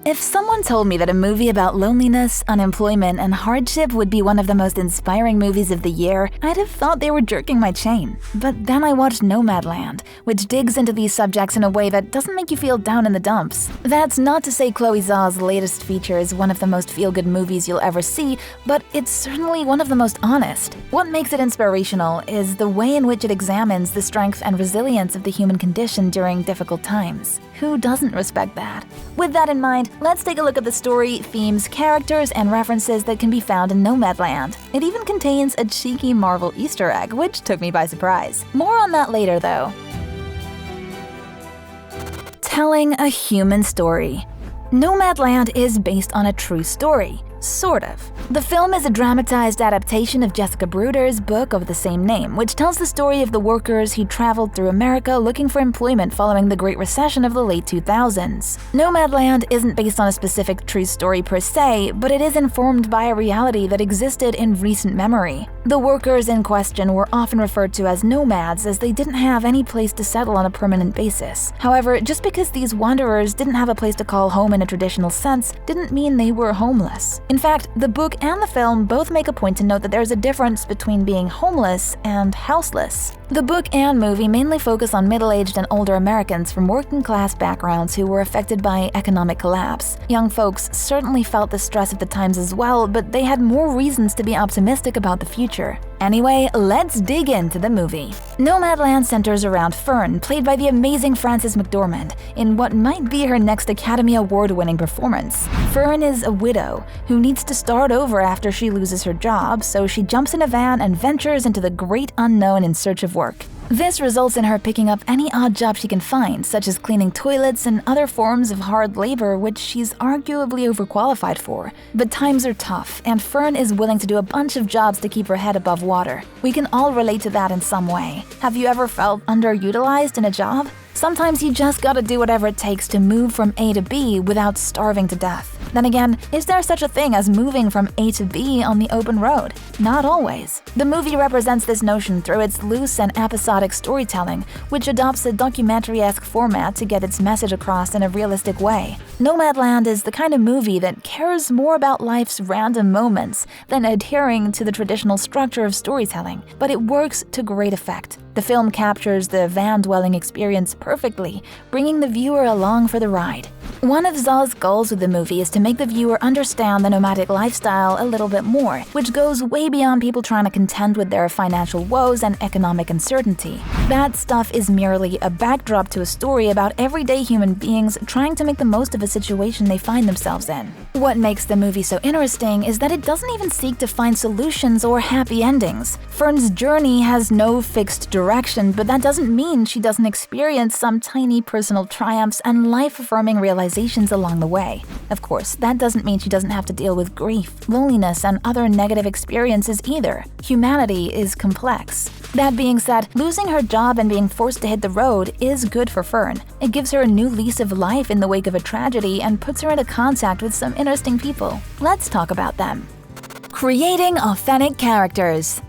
If someone told me that a movie about loneliness, unemployment, and hardship would be one of the most inspiring movies of the year, I'd have thought they were jerking my chain. But then I watched Nomadland, which digs into these subjects in a way that doesn't make you feel down in the dumps. That's not to say Chloe Zhao's latest feature is one of the most feel-good movies you'll ever see, but it's certainly one of the most honest. What makes it inspirational is the way in which it examines the strength and resilience of the human condition during difficult times. Who doesn't respect that? With that in mind, let's take a look at the story, themes, characters, and references that can be found in Nomadland. It even contains a cheeky Marvel Easter egg, which took me by surprise. More on that later, though. Telling a human story. Nomadland is based on a true story. Sort of. The film is a dramatized adaptation of Jessica Bruder's book of the same name, which tells the story of the workers who traveled through America looking for employment following the Great Recession of the late 2000s. Nomadland isn't based on a specific true story per se, but it is informed by a reality that existed in recent memory. The workers in question were often referred to as nomads as they didn't have any place to settle on a permanent basis. However, just because these wanderers didn't have a place to call home in a traditional sense didn't mean they were homeless. In fact, the book and the film both make a point to note that there's a difference between being homeless and houseless. The book and movie mainly focus on middle-aged and older Americans from working-class backgrounds who were affected by economic collapse. Young folks certainly felt the stress of the times as well, but they had more reasons to be optimistic about the future. Anyway, let's dig into the movie. Nomadland centers around Fern, played by the amazing Frances McDormand, in what might be her next Academy Award-winning performance. Fern is a widow who needs to start over after she loses her job, so she jumps in a van and ventures into the great unknown in search of work. This results in her picking up any odd job she can find, such as cleaning toilets and other forms of hard labor which she's arguably overqualified for. But times are tough, and Fern is willing to do a bunch of jobs to keep her head above water. We can all relate to that in some way. Have you ever felt underutilized in a job? Sometimes you just gotta do whatever it takes to move from A to B without starving to death. Then again, is there such a thing as moving from A to B on the open road? Not always. The movie represents this notion through its loose and episodic storytelling, which adopts a documentary-esque format to get its message across in a realistic way. Nomadland is the kind of movie that cares more about life's random moments than adhering to the traditional structure of storytelling, but it works to great effect. The film captures the van-dwelling experience perfectly, bringing the viewer along for the ride. One of Zhao's goals with the movie is to make the viewer understand the nomadic lifestyle a little bit more, which goes way beyond people trying to contend with their financial woes and economic uncertainty. That stuff is merely a backdrop to a story about everyday human beings trying to make the most of a situation they find themselves in. What makes the movie so interesting is that it doesn't even seek to find solutions or happy endings. Fern's journey has no fixed direction, but that doesn't mean she doesn't experience some tiny personal triumphs and life-affirming realizations along the way. Of course, that doesn't mean she doesn't have to deal with grief, loneliness, and other negative experiences either. Humanity is complex. That being said, losing her job and being forced to hit the road is good for Fern. It gives her a new lease of life in the wake of a tragedy and puts her into contact with some interesting people. Let's talk about them. Creating authentic characters.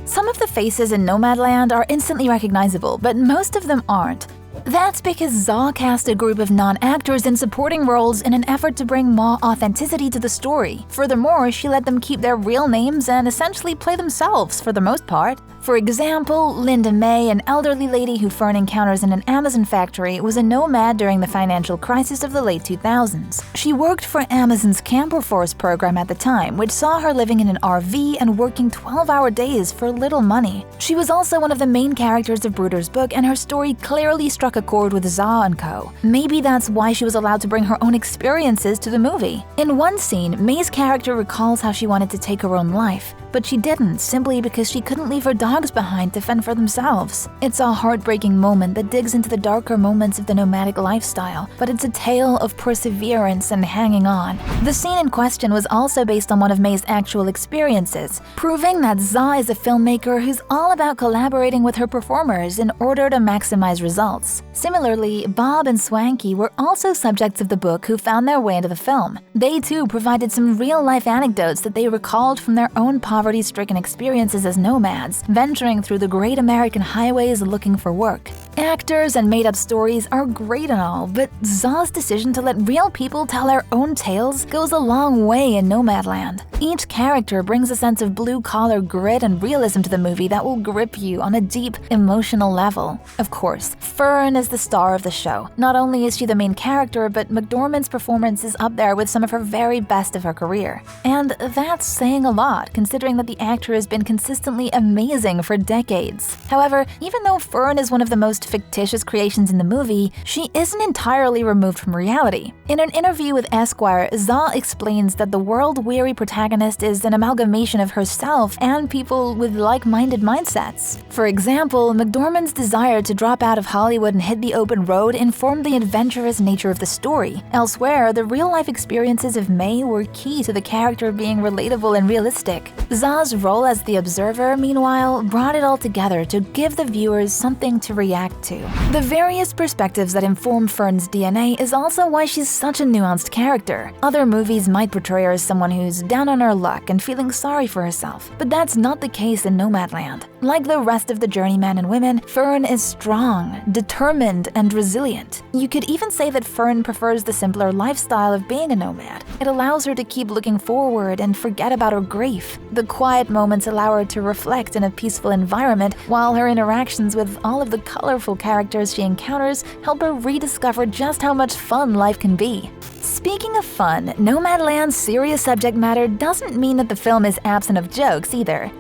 Some of the faces in Nomadland are instantly recognizable, but most of them aren't. That's because Zha cast a group of non-actors in supporting roles in an effort to bring more authenticity to the story. Furthermore, she let them keep their real names and essentially play themselves for the most part. For example, Linda May, an elderly lady who Fern encounters in an Amazon factory, was a nomad during the financial crisis of the late 2000s. She worked for Amazon's Camper Force program at the time, which saw her living in an RV and working 12-hour days for little money. She was also one of the main characters of Bruder's book, and her story clearly struck a chord with Zha and co. Maybe that's why she was allowed to bring her own experiences to the movie. In one scene, May's character recalls how she wanted to take her own life, but she didn't simply because she couldn't leave her dogs behind to fend for themselves. It's a heartbreaking moment that digs into the darker moments of the nomadic lifestyle, but it's a tale of perseverance and hanging on. The scene in question was also based on one of May's actual experiences, proving that Zha is a filmmaker who's all about collaborating with her performers in order to maximize results. Similarly, Bob and Swanky were also subjects of the book who found their way into the film. They too provided some real-life anecdotes that they recalled from their own poverty-stricken experiences as nomads, venturing through the great American highways looking for work. Actors and made-up stories are great and all, but Zha's decision to let real people tell their own tales goes a long way in Nomadland. Each character brings a sense of blue-collar grit and realism to the movie that will grip you on a deep, emotional level. Of course, Fern is the star of the show. Not only is she the main character, but McDormand's performance is up there with some of her very best of her career. And that's saying a lot, considering that the actor has been consistently amazing for decades. However, even though Fern is one of the most fictitious creations in the movie, she isn't entirely removed from reality. In an interview with Esquire, Zha explains that the world-weary protagonist is an amalgamation of herself and people with like-minded mindsets. For example, McDormand's desire to drop out of Hollywood and hit the open road informed the adventurous nature of the story. Elsewhere, the real-life experiences of May were key to the character being relatable and realistic. Zha's role as the observer, meanwhile, brought it all together to give the viewers something to react to. The various perspectives that inform Fern's DNA is also why she's such a nuanced character. Other movies might portray her as someone who's down on her luck and feeling sorry for herself, but that's not the case in Nomadland. Like the rest of the journeymen and women, Fern is strong, determined, and resilient. You could even say that Fern prefers the simpler lifestyle of being a nomad. It allows her to keep looking forward and forget about her grief. The quiet moments allow her to reflect in a peaceful environment, while her interactions with all of the colorful characters she encounters help her rediscover just how much fun life can be. Speaking of fun, Nomadland's serious subject matter doesn't mean that the film is absent of jokes either.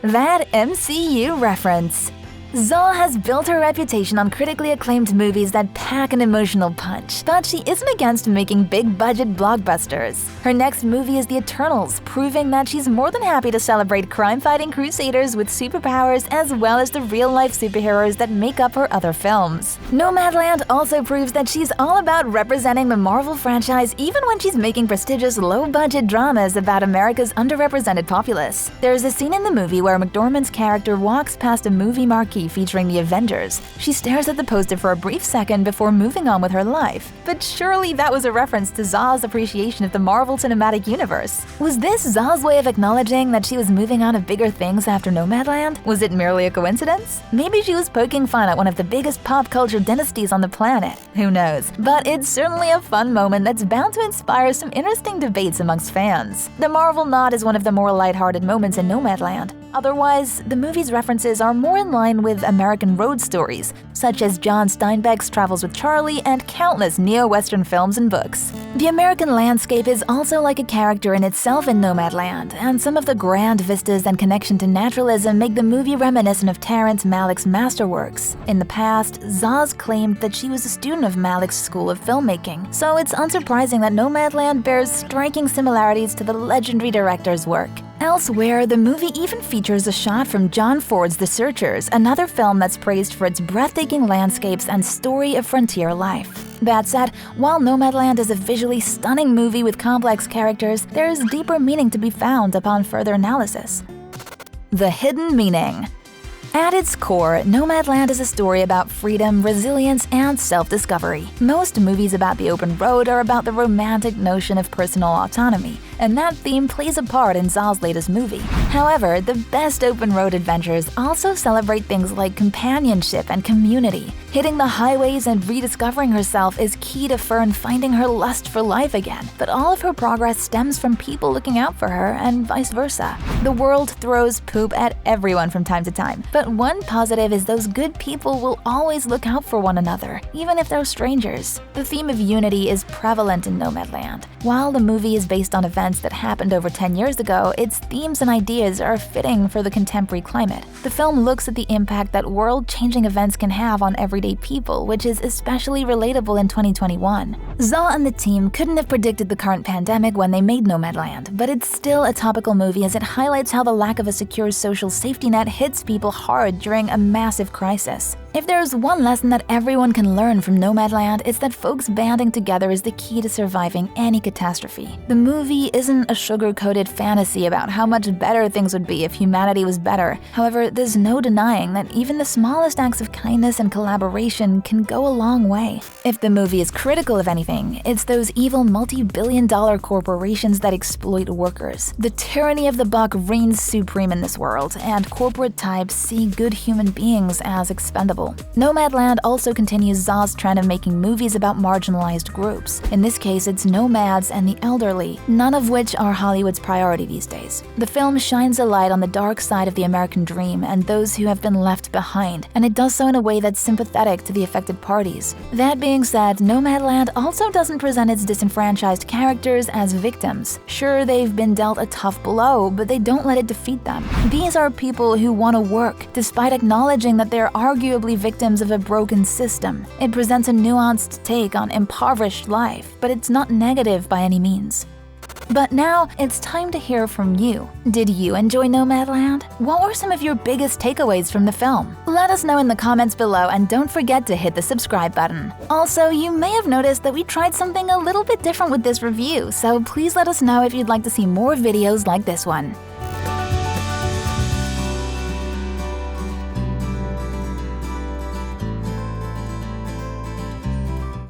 That MCU reference. Zha has built her reputation on critically acclaimed movies that pack an emotional punch, but she isn't against making big-budget blockbusters. Her next movie is The Eternals, proving that she's more than happy to celebrate crime-fighting crusaders with superpowers as well as the real-life superheroes that make up her other films. Nomadland also proves that she's all about representing the Marvel franchise even when she's making prestigious low-budget dramas about America's underrepresented populace. There's a scene in the movie where McDormand's character walks past a movie marquee featuring the Avengers. She stares at the poster for a brief second before moving on with her life. But surely that was a reference to Zha's appreciation of the Marvel Cinematic Universe. Was this Zha's way of acknowledging that she was moving on to bigger things after Nomadland? Was it merely a coincidence? Maybe she was poking fun at one of the biggest pop culture dynasties on the planet. Who knows? But it's certainly a fun moment that's bound to inspire some interesting debates amongst fans. The Marvel nod is one of the more lighthearted moments in Nomadland. Otherwise, the movie's references are more in line with American road stories, such as John Steinbeck's Travels with Charlie and countless neo-Western films and books. The American landscape is also like a character in itself in Nomadland, and some of the grand vistas and connection to naturalism make the movie reminiscent of Terrence Malick's masterworks. In the past, Zha's claimed that she was a student of Malick's school of filmmaking, so it's unsurprising that Nomadland bears striking similarities to the legendary director's work. Elsewhere, the movie even features a shot from John Ford's The Searchers, another film that's praised for its breathtaking landscapes and story of frontier life. That said, while Nomadland is a visually stunning movie with complex characters, there is deeper meaning to be found upon further analysis. The hidden meaning. At its core, Nomadland is a story about freedom, resilience, and self-discovery. Most movies about the open road are about the romantic notion of personal autonomy, and that theme plays a part in Zha's latest movie. However, the best open road adventures also celebrate things like companionship and community. Hitting the highways and rediscovering herself is key to Fern finding her lust for life again, but all of her progress stems from people looking out for her and vice versa. The world throws poop at everyone from time to time, but one positive is those good people will always look out for one another, even if they're strangers. The theme of unity is prevalent in Nomadland. While the movie is based on events that happened over 10 years ago, its themes and ideas are fitting for the contemporary climate. The film looks at the impact that world-changing events can have on everyday people, which is especially relatable in 2021. Zha and the team couldn't have predicted the current pandemic when they made Nomadland, but it's still a topical movie as it highlights how the lack of a secure social safety net hits people hard during a massive crisis. If there's one lesson that everyone can learn from Nomadland, it's that folks banding together is the key to surviving any catastrophe. The movie isn't a sugar-coated fantasy about how much better things would be if humanity was better. However, there's no denying that even the smallest acts of kindness and collaboration can go a long way. If the movie is critical of anything, it's those evil multi-billion-dollar corporations that exploit workers. The tyranny of the buck reigns supreme in this world, and corporate types see good human beings as expendable. people. Nomadland also continues Zaw's trend of making movies about marginalized groups. In this case, it's nomads and the elderly, none of which are Hollywood's priority these days. The film shines a light on the dark side of the American dream and those who have been left behind, and it does so in a way that's sympathetic to the affected parties. That being said, Nomadland also doesn't present its disenfranchised characters as victims. Sure, they've been dealt a tough blow, but they don't let it defeat them. These are people who want to work, despite acknowledging that they're arguably victims of a broken system. It presents a nuanced take on impoverished life, but it's not negative by any means. But now, it's time to hear from you. Did you enjoy Nomadland? What were some of your biggest takeaways from the film? Let us know in the comments below, and don't forget to hit the subscribe button. Also, you may have noticed that we tried something a little bit different with this review, so please let us know if you'd like to see more videos like this one.